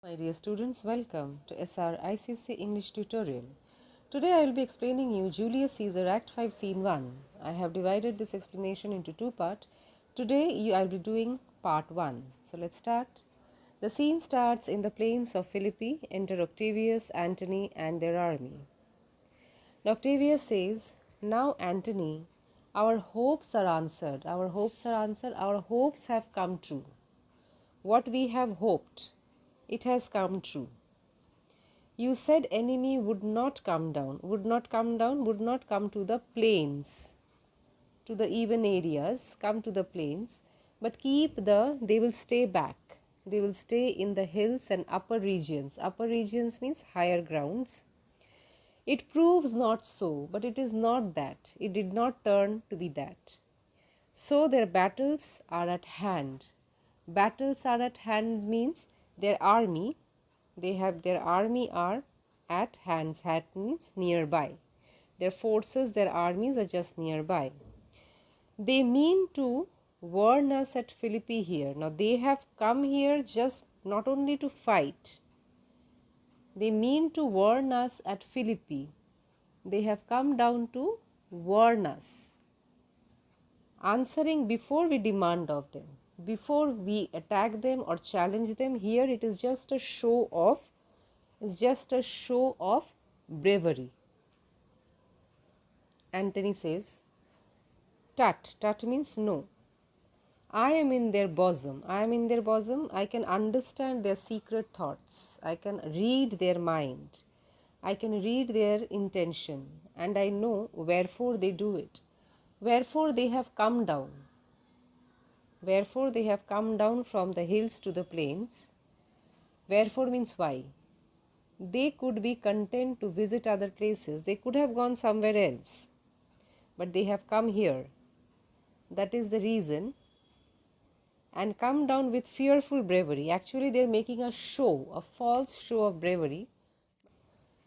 My dear students, welcome to SR ICSE English tutorial. Today I will be explaining you Julius Caesar Act 5 Scene 1. I have divided this explanation into two parts. Today I will be doing part 1. So let's start. The scene starts in the plains of Philippi. Enter Octavius, Antony and their army. Now Octavius says, "Now Antony, our hopes are answered. Our hopes are answered. Our hopes have come true. What we have hoped, it has come true. You said enemy would not come down, would not come to the plains, to the even areas, come to the plains, but they will stay back. They will stay in the hills and upper regions. Upper regions means higher grounds. It proves not so, but it is not that. It did not turn to be that. So their battles are at hand. Battles are at hand means their army, they have their army are at hands. Hat means nearby. Their forces, their armies are just nearby. They mean to warn us at Philippi here. Now they have come here just not only to fight. They mean to warn us at Philippi. They have come down to warn us, answering before we demand of them, before we attack them or challenge them. Here it is just a show of bravery. Antony says, "Tut." Tut means no. I am in their bosom. I am in their bosom. I can understand their secret thoughts. I can read their mind. I can read their intention. And I know wherefore they do it. Wherefore they have come down. Wherefore they have come down from the hills to the plains. Wherefore means why. They could be content to visit other places. They could have gone somewhere else. But they have come here. That is the reason. And come down with fearful bravery. Actually, they are making a show, a false show of bravery.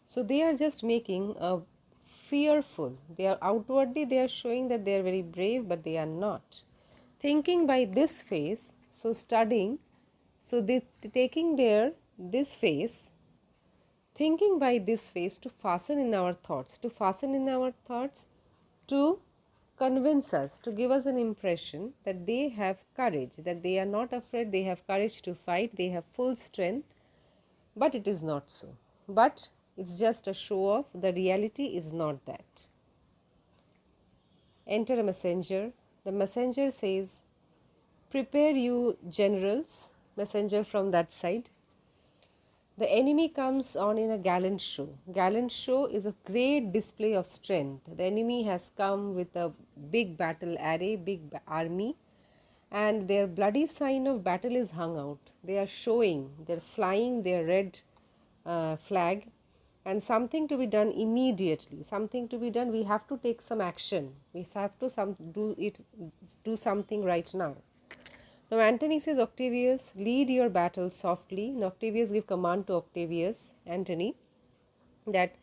So they are just making a fearful. They are outwardly they are showing that they are very brave, but they are not. Thinking by this face, so studying, so they taking this face, thinking by this face to fasten in our thoughts, to convince us, to give us an impression that they have courage, that they are not afraid, they have courage to fight, they have full strength, but it is not so. But it's just a show off, the reality is not that. Enter a messenger. The messenger says, "Prepare you generals." Messenger from that side. The enemy comes on in a gallant show. Gallant show is a great display of strength. The enemy has come with a big battle array, big army, and their bloody sign of battle is hung out. They are showing, they are flying their red flag, and something to be done immediately. Something to be done. We have to take some action. We have to do something right now. Now Antony says, "Octavius, lead your battle softly." Now Octavius give command to Antony, that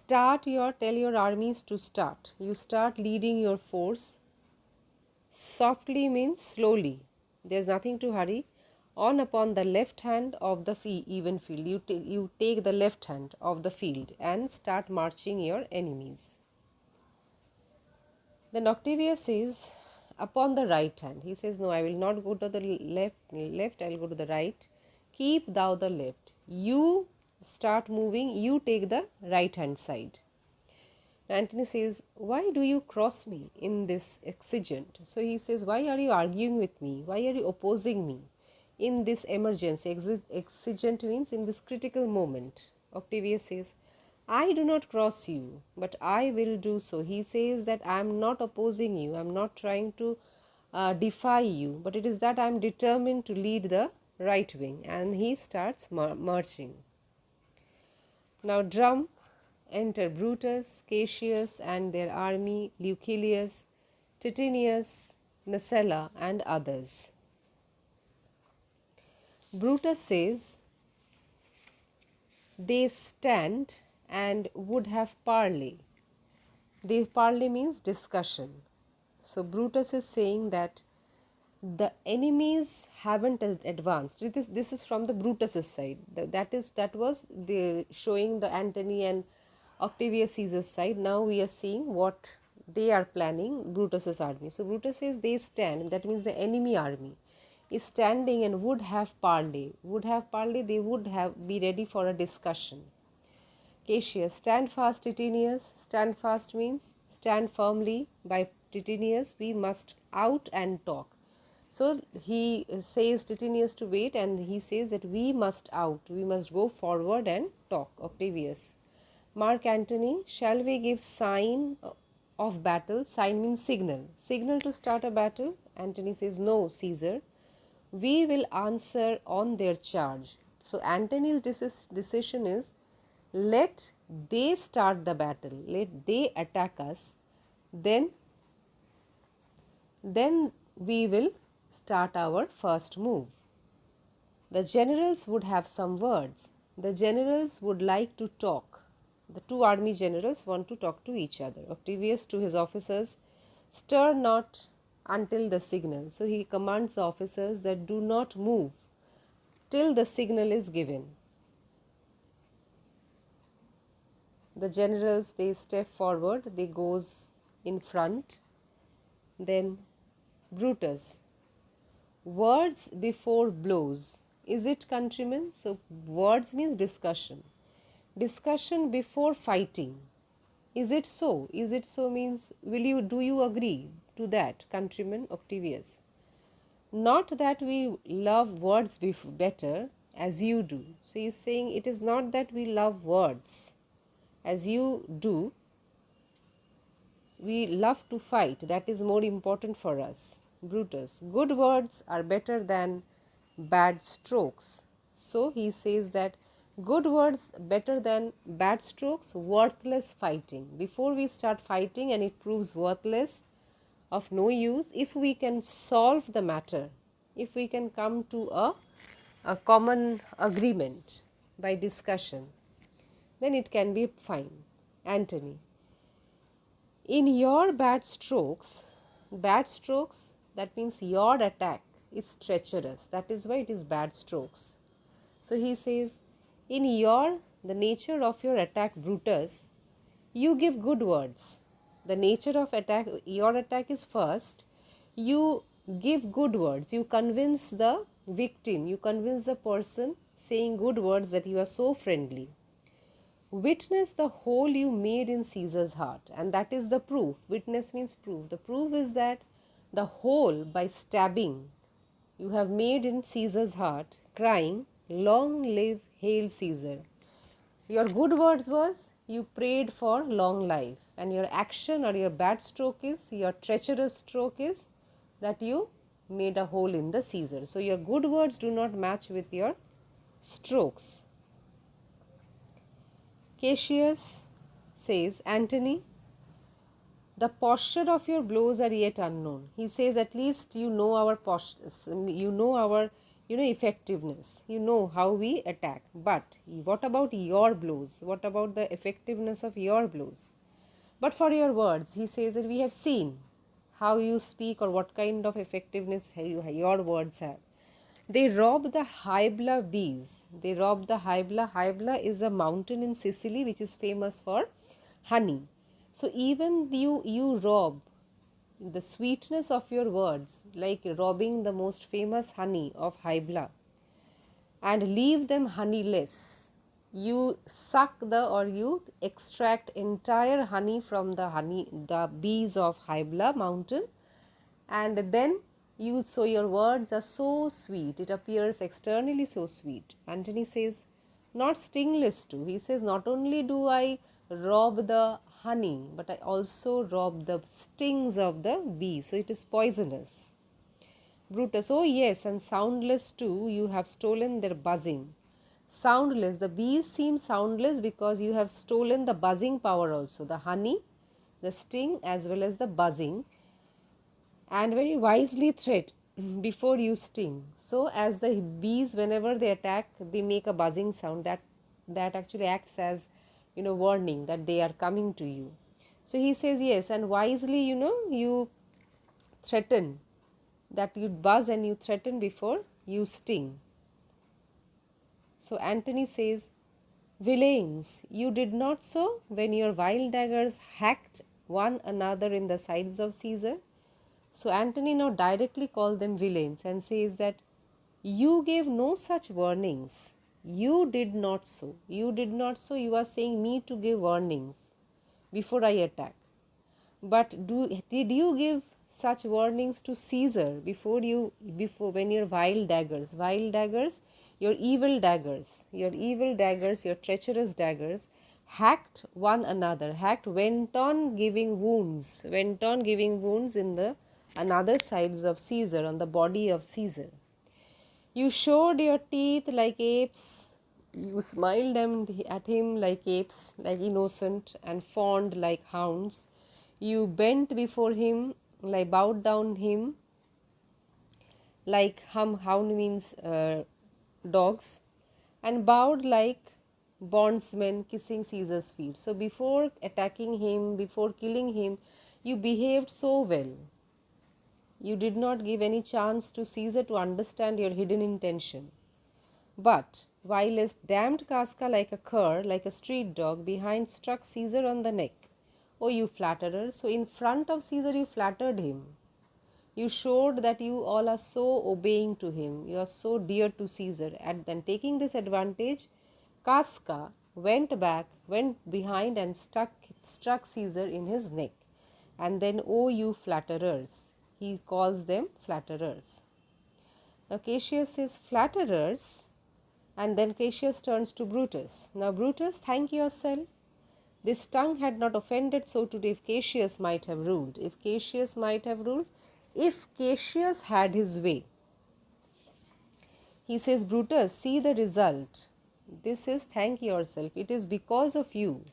tell your armies to start. You start leading your force. Softly means slowly. There's nothing to hurry. On upon the left hand of the even field. You take the left hand of the field and start marching your enemies. Then Octavius says, "Upon the right hand." He says, "No, I will not go to the left, I will go to the right. Keep thou the left. You start moving, you take the right hand side." Antony says, "Why do you cross me in this exigent?" So he says, "Why are you arguing with me? Why are you opposing me in this emergency?" Exigent means in this critical moment. Octavius says, "I do not cross you, but I will do so." He says that I am not opposing you, I am not trying to defy you, but it is that I am determined to lead the right wing. And he starts marching. Now drum. Enter Brutus, Cassius and their army, Lucilius, Titinius, Messala and others. Brutus says, "They stand and would have parley." Parley means discussion. So Brutus is saying that the enemies haven't advanced. This is from the Brutus's side. That was the showing the Antony and Octavius Caesar's side. Now we are seeing what they are planning, Brutus's army. So Brutus says they stand, that means the enemy army is standing and would have parley. Would have parley, they would have be ready for a discussion. Cassius, stand fast, Titinius. Stand fast means stand firmly. By Titinius, we must out and talk. So he says Titinius to wait, and he says that we must out, we must go forward and talk. Octavius. Mark Antony, shall we give sign of battle? Sign means signal. Signal to start a battle? Antony says, no, Caesar. We will answer on their charge. So Antony's decision is, let they start the battle, let they attack us, then we will start our first move. The generals would have some words. The generals would like to talk. The two army generals want to talk to each other. Octavius to his officers, stir not until the signal. So he commands the officers that do not move till the signal is given. The generals, they step forward, they goes in front. Then Brutus, words before blows. Is it, countrymen? So words means discussion. Discussion before fighting. Is it so? Is it so means do you agree to that, countrymen? Octavius. Not that we love words better as you do. So he is saying it is not that we love words as you do. We love to fight. That is more important for us. Brutus, good words are better than bad strokes. So he says that good words better than bad strokes, worthless fighting. Before we start fighting and it proves worthless, of no use, if we can solve the matter, if we can come to a common agreement by discussion, then it can be fine. Antony, in your bad strokes, that means your attack is treacherous. That is why it is bad strokes. So he says, in the nature of your attack, Brutus, you give good words. The nature of attack, your attack is first, you give good words. You convince the victim, you convince the person saying good words that you are so friendly. Witness the hole you made in Caesar's heart, and that is the proof. Witness means proof. The proof is that the hole by stabbing you have made in Caesar's heart, crying, long live Hail Caesar. Your good words was you prayed for long life, and your action or your bad stroke is, your treacherous stroke is that you made a hole in the Caesar. So your good words do not match with your strokes. Cassius says, Antony, the posture of your blows are yet unknown. He says, at least you know our posture, you know our effectiveness, you know how we attack. But what about your blows? What about the effectiveness of your blows? But for your words, he says that we have seen how you speak or what kind of effectiveness your words have. They rob the Hybla bees. They rob the Hybla. Hybla is a mountain in Sicily which is famous for honey. So even you rob the sweetness of your words, like robbing the most famous honey of Hybla, and leave them honeyless. You suck or you extract entire honey from the bees of Hybla mountain, and then so your words are so sweet, it appears externally so sweet. Antony says, not stingless too. He says, not only do I rob the honey, but I also rob the stings of the bees. So it is poisonous. Brutus, oh yes, and soundless too, you have stolen their buzzing. Soundless, the bees seem soundless because you have stolen the buzzing power also, the honey, the sting as well as the buzzing. And very wisely threat before you sting. So as the bees, whenever they attack, they make a buzzing sound that actually acts as warning that they are coming to you. So he says, yes, and wisely you threaten that you buzz and you threaten before you sting. So Antony says, Villains, you did not so when your vile daggers hacked one another in the sides of Caesar. So Antony now directly called them villains and says that you gave no such warnings. You did not so. You did not so. You are saying me to give warnings before I attack. But did you give such warnings to Caesar before when your vile daggers, your evil daggers, your treacherous daggers hacked one another, went on giving wounds in the another sides of Caesar, on the body of Caesar. You showed your teeth like apes, you smiled at him like apes, like innocent, and fawned like hounds. You bent before him, like bowed down him, like hound means dogs, and bowed like bondsmen kissing Caesar's feet. So before attacking him, before killing him, you behaved so well. You did not give any chance to Caesar to understand your hidden intention. But whilst damned Casca like a cur, like a street dog, behind struck Caesar on the neck. Oh, you flatterer! So in front of Caesar you flattered him. You showed that you all are so obeying to him. You are so dear to Caesar. And then taking this advantage, Casca went behind and struck Caesar in his neck. And then, oh, you flatterers! He calls them flatterers. Now Cassius says, flatterers, and then Cassius turns to Brutus. Now Brutus, thank yourself. This tongue had not offended so today if Cassius might have ruled. If Cassius had his way. He says, Brutus, see the result. This is thank yourself. It is because of you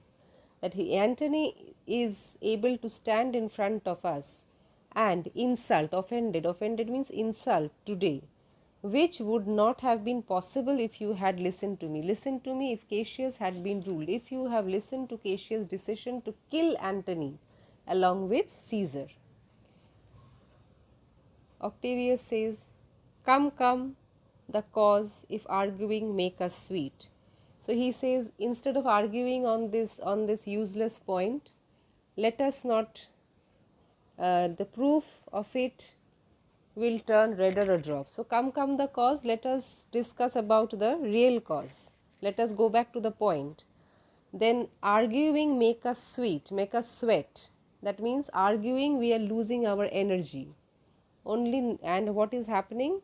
that Antony is able to stand in front of us and insult, offended means insult today, which would not have been possible if you had listened to me. Listen to me if Cassius had been ruled. If you have listened to Cassius' decision to kill Antony along with Caesar. Octavius says, come, the cause, if arguing make us sweet. So he says, instead of arguing on this useless point, let us not, the proof of it will turn redder a drop. So come the cause, let us discuss about the real cause. Let us go back to the point. Then arguing make us sweet, make us sweat. That means arguing we are losing our energy. And what is happening?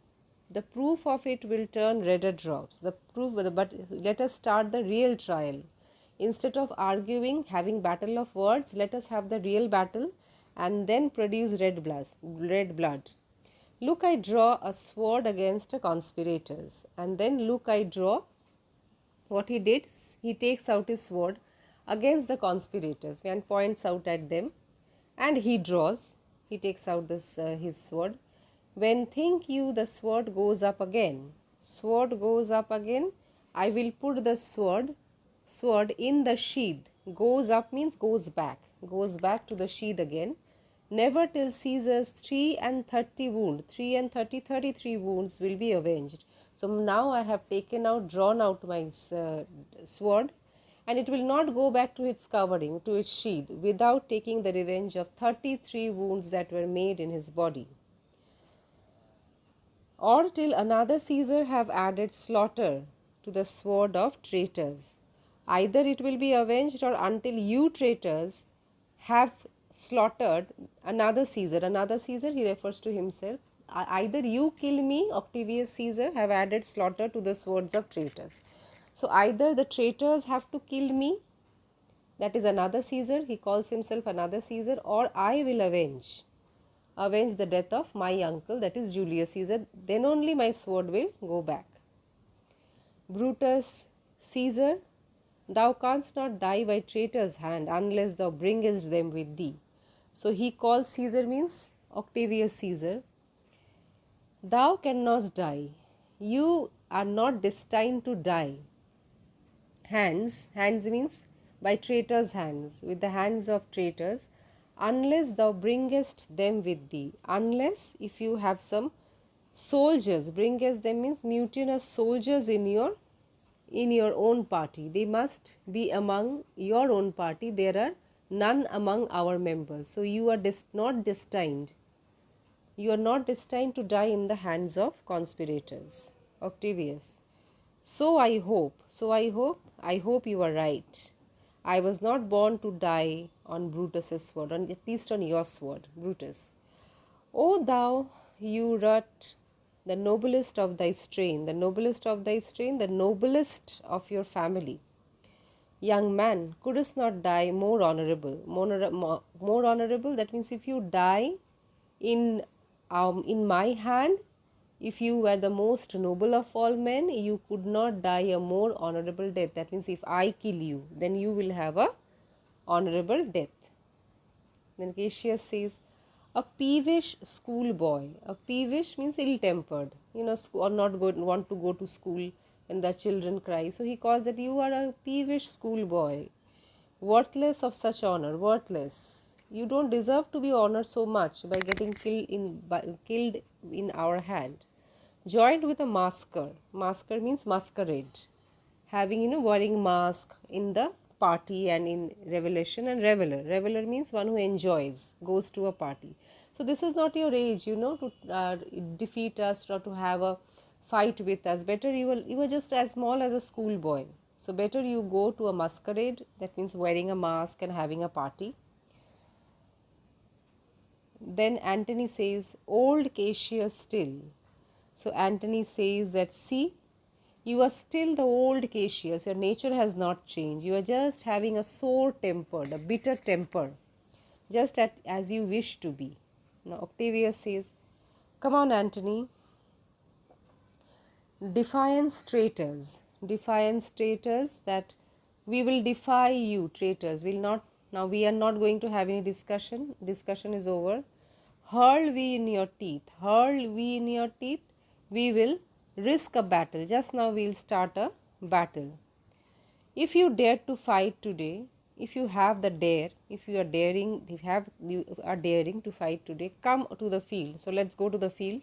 The proof of it will turn redder drops. But let us start the real trial. Instead of arguing, having battle of words, let us have the real battle and then produce red blood. Look, I draw a sword against the conspirators. And then look, I draw. What he did, he takes out his sword against the conspirators and points out at them. And he draws. He takes out his sword. When think you the sword goes up again. Sword goes up again. I will put the sword in the sheath. Goes up means goes back to the sheath again. Never till Caesar's 33 wounds will be avenged. So now I have drawn out my sword, and it will not go back to its covering, to its sheath, without taking the revenge of 33 wounds that were made in his body. Or till another Caesar have added slaughter to the sword of traitors. Either it will be avenged, or until you traitors have slaughtered another Caesar. Another Caesar, he refers to himself. Either you kill me, Octavius Caesar, have added slaughter to the swords of traitors. So either the traitors have to kill me, that is another Caesar, he calls himself another Caesar, or I will avenge the death of my uncle, that is Julius Caesar, then only my sword will go back. Brutus, Caesar, thou canst not die by traitor's hand unless thou bringest them with thee. So he calls Caesar means Octavius Caesar. Thou cannot die. You are not destined to die. Hands means by traitors' hands, with the hands of traitors. unless thou bringest them with thee. Unless, if you have some soldiers, bringest them means mutinous soldiers in your own party. They must be among your own party. There are none among our members. So you are not destined. You are not destined to die in the hands of conspirators. Octavius. I hope you are right. I was not born to die on Brutus's sword, at least on your sword, Brutus. O thou, you rut, the noblest of thy strain, the noblest of thy strain, the noblest of your family. Young man, couldst not die more honorable. More honorable, that means if you die in my hand, if you were the most noble of all men, you could not die a more honorable death. That means if I kill you, then you will have a honorable death. Then Cassius says, a peevish schoolboy. A peevish means ill-tempered, or not want to go to school when the children cry. So he calls that you are a peevish schoolboy, worthless of such honor, worthless. You don't deserve to be honored so much by getting killed in our hand. Joined with a masker. Masker means masquerade. Having, wearing mask in the party and in revelation, and reveler. Reveler means one who enjoys, goes to a party. So this is not your age, to defeat us or to have a fight with us. Better you were just as small as a schoolboy. So better you go to a masquerade, that means wearing a mask and having a party. Then Antony says, old Cassius still. So Antony says that, see, you are still the old Cassius. Your nature has not changed. You are just having a sore tempered, a bitter temper, just as you wish to be. Now Octavius says, come on, Antony. Defiance traitors, that we will defy you, traitors. Now we are not going to have any discussion. Discussion is over. Hurl we in your teeth. We will risk a battle. Just now we will start a battle. If you dare to fight today, if you have the dare, if you are daring to fight today, come to the field. So let's go to the field.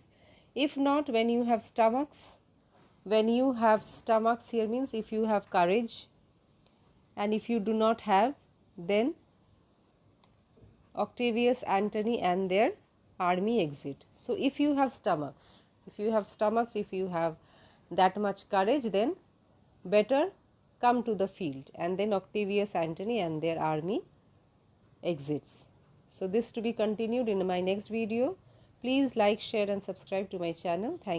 If not, when you have stomachs here means if you have courage, and if you do not have, then Octavius, Antony and their army exit. So if you have stomachs, if you have that much courage, then better come to the field. And then Octavius, Antony and their army exits. So this to be continued in my next video. Please like, share and subscribe to my channel. Thank you.